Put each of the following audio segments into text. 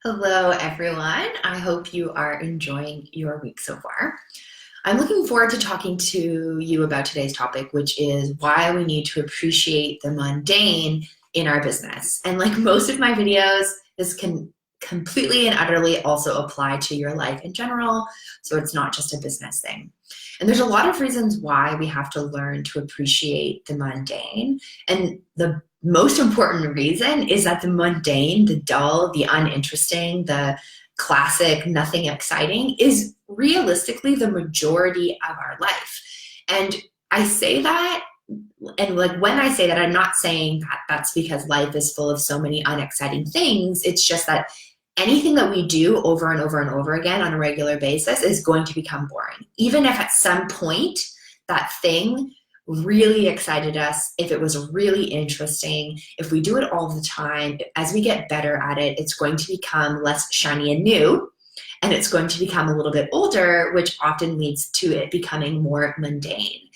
Hello, everyone. I hope you are enjoying your week so far. I'm looking forward to talking to you about today's topic, which is why we need to appreciate the mundane in our business. And like most of my videos, this can completely and utterly also apply to your life in general. So it's not just a business thing. And there's a lot of reasons why we have to learn to appreciate the mundane. And the most important reason is that the mundane, the dull, the uninteresting, the classic, nothing exciting is realistically the majority of our life. And I say that, and like when I say that, I'm not saying that that's because life is full of so many unexciting things. It's just that anything that we do over and over and over again on a regular basis is going to become boring. Even if at some point that thing really excited us, if it was really interesting, if we do it all the time, as we get better at it, it's going to become less shiny and new, and it's going to become a little bit older, which often leads to it becoming more mundane.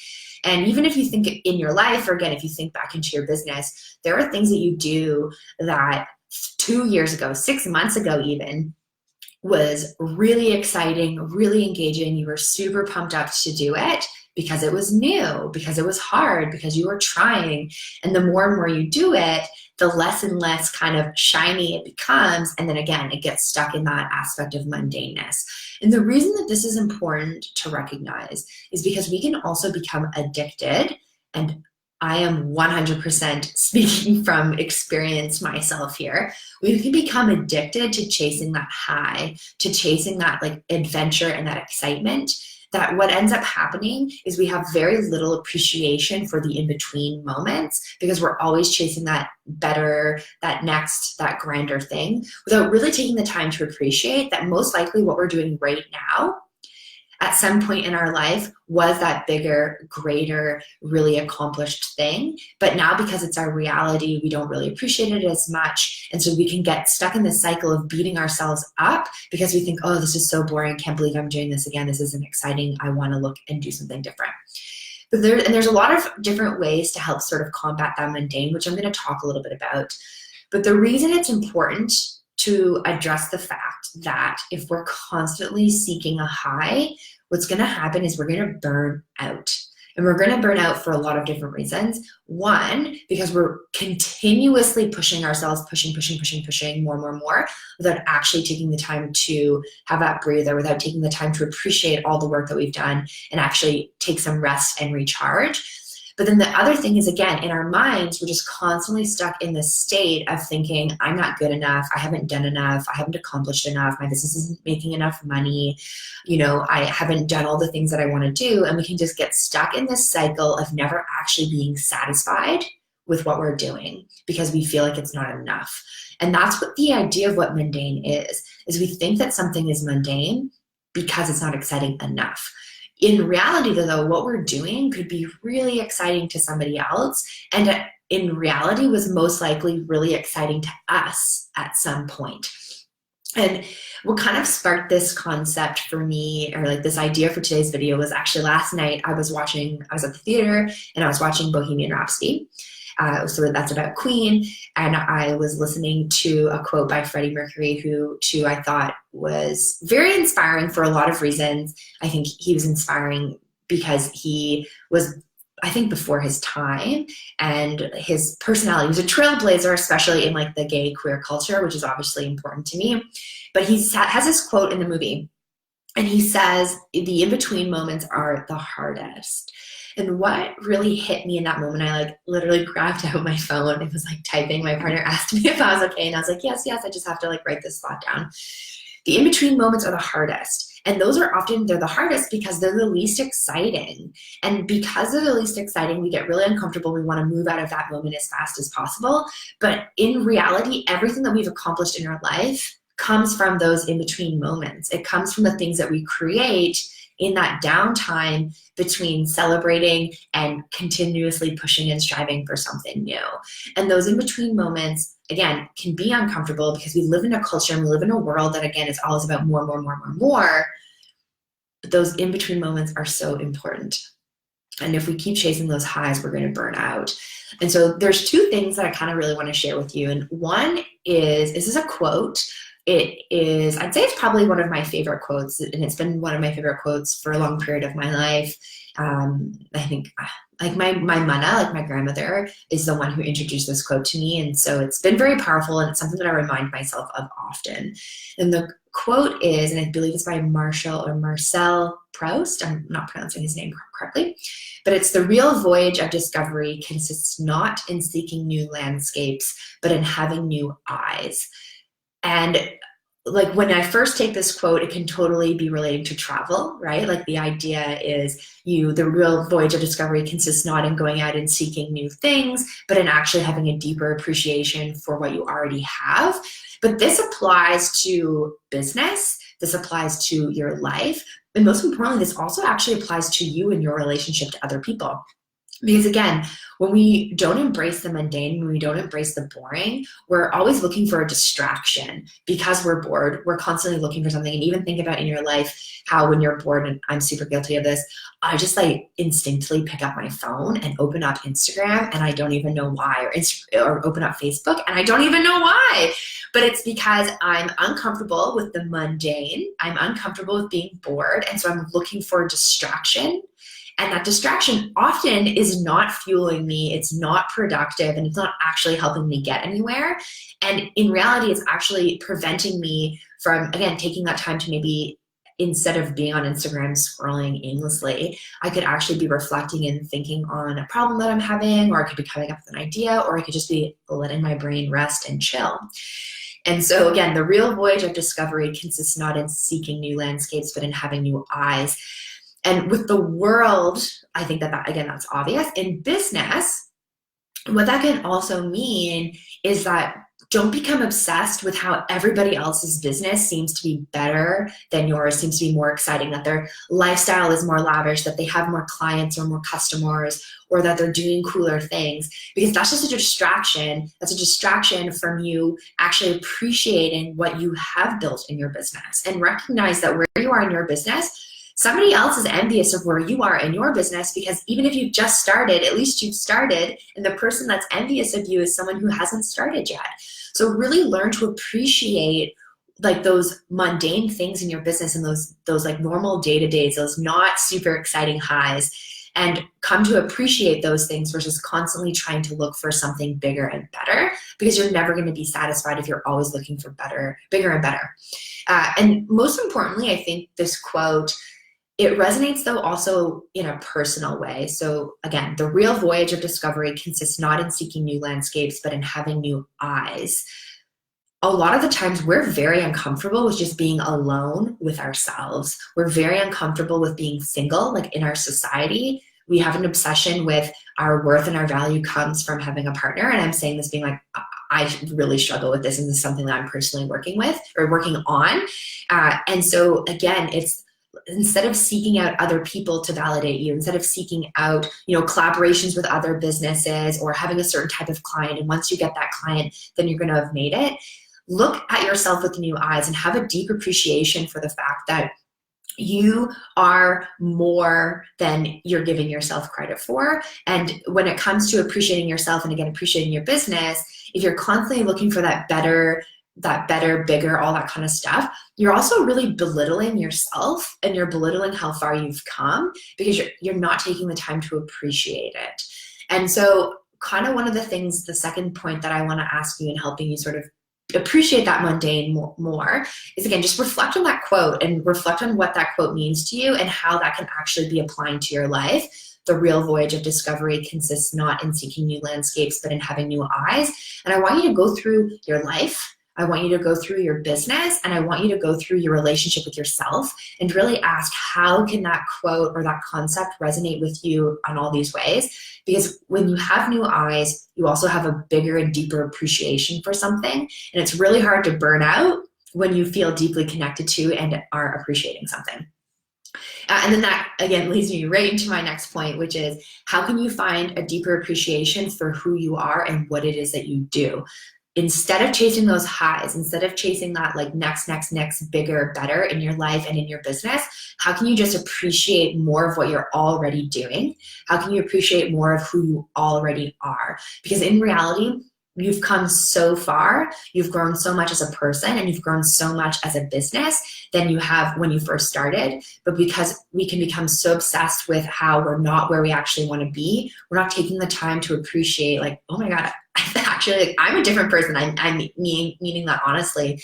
And even if you think in your life, or again, if you think back into your business, there are things that you do that 2 years ago, 6 months ago even, was really exciting, really engaging. You were super pumped up to do it because it was new, because it was hard, because you were trying. And the more and more you do it, the less and less kind of shiny it becomes. And then again, it gets stuck in that aspect of mundaneness. And the reason that this is important to recognize is because we can also become addicted. And I am 100% speaking from experience myself here. We can become addicted to chasing that high, to chasing that like adventure and that excitement, that what ends up happening is we have very little appreciation for the in-between moments because we're always chasing that better, that next, that grander thing without really taking the time to appreciate that most likely what we're doing right now at some point in our life was that bigger, greater, really accomplished thing. But now because it's our reality, we don't really appreciate it as much. And so we can get stuck in this cycle of beating ourselves up because we think, oh, this is so boring. Can't believe I'm doing this again. This isn't exciting. I want to look and do something different. But there's a lot of different ways to help sort of combat that mundane, which I'm going to talk a little bit about. But the reason it's important to address the fact that if we're constantly seeking a high, what's going to happen is we're going to burn out. And we're going to burn out for a lot of different reasons. One, because we're continuously pushing ourselves, pushing more, without actually taking the time to have that breather, without taking the time to appreciate all the work that we've done and actually take some rest and recharge. But then the other thing is, again, in our minds, we're just constantly stuck in this state of thinking, I'm not good enough, I haven't done enough, I haven't accomplished enough, my business isn't making enough money, I haven't done all the things that I want to do. And we can just get stuck in this cycle of never actually being satisfied with what we're doing because we feel like it's not enough. And that's what the idea of what mundane is we think that something is mundane because it's not exciting enough. In reality, though, what we're doing could be really exciting to somebody else, and in reality was most likely really exciting to us at some point. And what kind of sparked this concept for me, or like this idea for today's video, was actually last night I was at the theater and I was watching Bohemian Rhapsody. So that's about Queen, and I was listening to a quote by Freddie Mercury, who too I thought was very inspiring for a lot of reasons. I think he was inspiring because he was, I think, before his time, and his personality was a trailblazer, especially in like the gay queer culture, which is obviously important to me. But he has this quote in the movie, and he says, the in-between moments are the hardest. And what really hit me in that moment, I like literally grabbed out my phone and was like typing. My partner asked me if I was okay, and I was like, yes, I just have to like write this thought down. The in-between moments are the hardest. And those are often, they're the hardest because they're the least exciting. And because they're the least exciting, we get really uncomfortable. We want to move out of that moment as fast as possible. But in reality, everything that we've accomplished in our life comes from those in-between moments. It comes from the things that we create in that downtime between celebrating and continuously pushing and striving for something new. And those in-between moments, again, can be uncomfortable because we live in a culture and we live in a world that, again, is always about more. But those in-between moments are so important. And if we keep chasing those highs, we're going to burn out. And so there's two things that I kind of really want to share with you. And one is, this is a quote I'd say it's probably one of my favorite quotes, and it's been one of my favorite quotes for a long period of my life. I think like my mana, like my grandmother, is the one who introduced this quote to me. And so it's been very powerful, and it's something that I remind myself of often. And the quote is, and I believe it's by Marcel Proust, I'm not pronouncing his name correctly, but it's: the real voyage of discovery consists not in seeking new landscapes, but in having new eyes. And like when I first take this quote, it can totally be relating to travel, right? Like the idea is the real voyage of discovery consists not in going out and seeking new things, but in actually having a deeper appreciation for what you already have. But this applies to business, this applies to your life, and most importantly, this also actually applies to you and your relationship to other people. Because again, when we don't embrace the mundane, when we don't embrace the boring, we're always looking for a distraction. Because we're bored, we're constantly looking for something. And even think about in your life how when you're bored, and I'm super guilty of this, I just like instinctively pick up my phone and open up Instagram, and I don't even know why, or open up Facebook, and I don't even know why. But it's because I'm uncomfortable with the mundane. I'm uncomfortable with being bored. And so I'm looking for a distraction. And that distraction often is not fueling me, it's not productive, and it's not actually helping me get anywhere. And in reality, it's actually preventing me from, again, taking that time to maybe, instead of being on Instagram scrolling aimlessly, I could actually be reflecting and thinking on a problem that I'm having, or I could be coming up with an idea, or I could just be letting my brain rest and chill. And so again, the real voyage of discovery consists not in seeking new landscapes, but in having new eyes. And with the world, I think that again, that's obvious. In business, what that can also mean is that don't become obsessed with how everybody else's business seems to be better than yours, seems to be more exciting, that their lifestyle is more lavish, that they have more clients or more customers, or that they're doing cooler things, because that's just a distraction. That's a distraction from you actually appreciating what you have built in your business, and recognize that where you are in your business, somebody else is envious of where you are in your business, because even if you've just started, at least you've started, and the person that's envious of you is someone who hasn't started yet. So really learn to appreciate like those mundane things in your business, and those like normal day-to-days, those not super exciting highs, and come to appreciate those things versus constantly trying to look for something bigger and better, because you're never going to be satisfied if you're always looking for better, bigger and better. And most importantly, I think this quote, it resonates though also in a personal way. So again, the real voyage of discovery consists not in seeking new landscapes, but in having new eyes. A lot of the times we're very uncomfortable with just being alone with ourselves. We're very uncomfortable with being single. Like in our society, we have an obsession with our worth and our value comes from having a partner. And I'm saying this being like, I really struggle with this, and this is something that I'm personally working with or working on. And so again, it's, instead of seeking out other people to validate you, instead of seeking out, collaborations with other businesses or having a certain type of client, and once you get that client, then you're going to have made it, look at yourself with new eyes and have a deep appreciation for the fact that you are more than you're giving yourself credit for. And when it comes to appreciating yourself, and again, appreciating your business, if you're constantly looking for that better, bigger, all that kind of stuff, you're also really belittling yourself, and you're belittling how far you've come, because you're not taking the time to appreciate it. And so kind of one of the things, the second point that I want to ask you in helping you sort of appreciate that mundane more is, again, just reflect on that quote and reflect on what that quote means to you and how that can actually be applying to your life. The real voyage of discovery consists not in seeking new landscapes, but in having new eyes. And I want you to go through your life. I want you to go through your business, and I want you to go through your relationship with yourself and really ask, how can that quote or that concept resonate with you on all these ways? Because when you have new eyes, you also have a bigger and deeper appreciation for something. And it's really hard to burn out when you feel deeply connected to and are appreciating something. And then that, again, leads me right into my next point, which is, how can you find a deeper appreciation for who you are and what it is that you do? Instead of chasing those highs, instead of chasing that like next, bigger, better in your life and in your business, how can you just appreciate more of what you're already doing? How can you appreciate more of who you already are? Because in reality, you've come so far, you've grown so much as a person, and you've grown so much as a business than you have when you first started. But because we can become so obsessed with how we're not where we actually want to be, we're not taking the time to appreciate, like, oh my God, actually, like, I'm a different person. I'm meaning that honestly.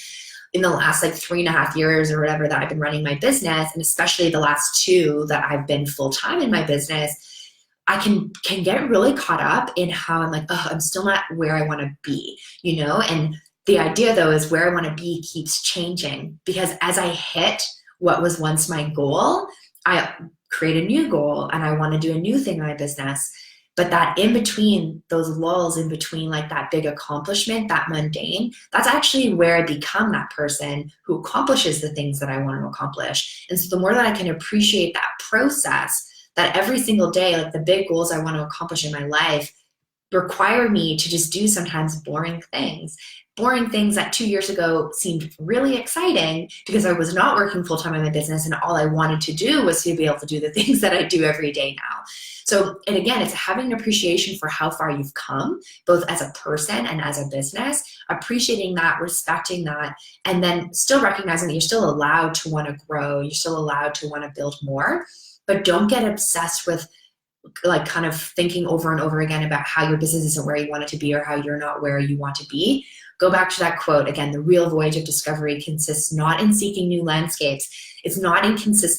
In the last like 3.5 years or whatever that I've been running my business, and especially the last 2 that I've been full-time in my business, I can get really caught up in how I'm like, oh, I'm still not where I want to be, And the idea though is where I want to be keeps changing, because as I hit what was once my goal, I create a new goal and I want to do a new thing in my business. But that in between, those lulls in between, like that big accomplishment, that mundane, that's actually where I become that person who accomplishes the things that I want to accomplish. And so the more that I can appreciate that process, that every single day, like the big goals I want to accomplish in my life require me to just do sometimes boring things that 2 years ago seemed really exciting because I was not working full-time in my business and all I wanted to do was to be able to do the things that I do every day now. So, and again, it's having an appreciation for how far you've come, both as a person and as a business, appreciating that, respecting that, and then still recognizing that you're still allowed to want to grow, you're still allowed to want to build more, but don't get obsessed with like kind of thinking over and over again about how your business isn't where you want it to be or how you're not where you want to be. Go back to that quote again: the real voyage of discovery consists not in seeking new landscapes. It's not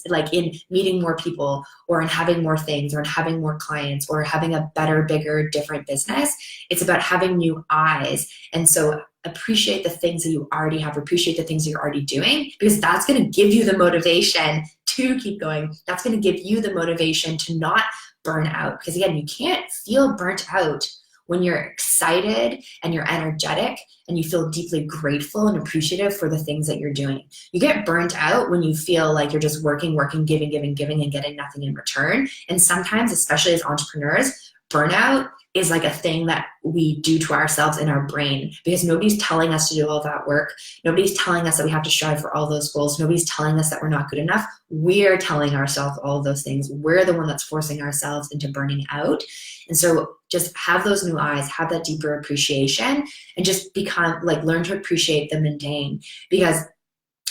like in meeting more people or in having more things or in having more clients or having a better, bigger, different business. It's about having new eyes. And so appreciate the things that you already have, appreciate the things that you're already doing, because that's going to give you the motivation to keep going. That's going to give you the motivation to not burn out. Because again, you can't feel burnt out when you're excited and you're energetic and you feel deeply grateful and appreciative for the things that you're doing. You get burnt out when you feel like you're just working, giving, and getting nothing in return. And sometimes, especially as entrepreneurs, burnout is like a thing that we do to ourselves in our brain, because nobody's telling us to do all that work. Nobody's telling us that we have to strive for all those goals. Nobody's telling us that we're not good enough. We're telling ourselves all of those things. We're the one that's forcing ourselves into burning out. And so just have those new eyes, have that deeper appreciation, and just learn to appreciate the mundane, because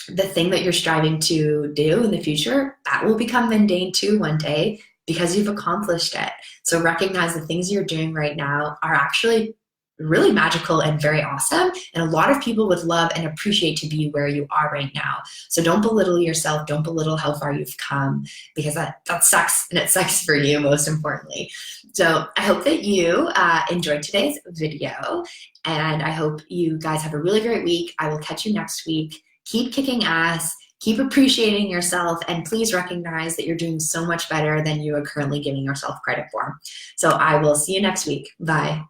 the thing that you're striving to do in the future, that will become mundane too one day, because you've accomplished it. So recognize the things you're doing right now are actually really magical and very awesome. And a lot of people would love and appreciate to be where you are right now. So don't belittle yourself. Don't belittle how far you've come, because that sucks, and it sucks for you most importantly. So I hope that you enjoyed today's video, and I hope you guys have a really great week. I will catch you next week. Keep kicking ass. Keep appreciating yourself, and please recognize that you're doing so much better than you are currently giving yourself credit for. So I will see you next week. Bye.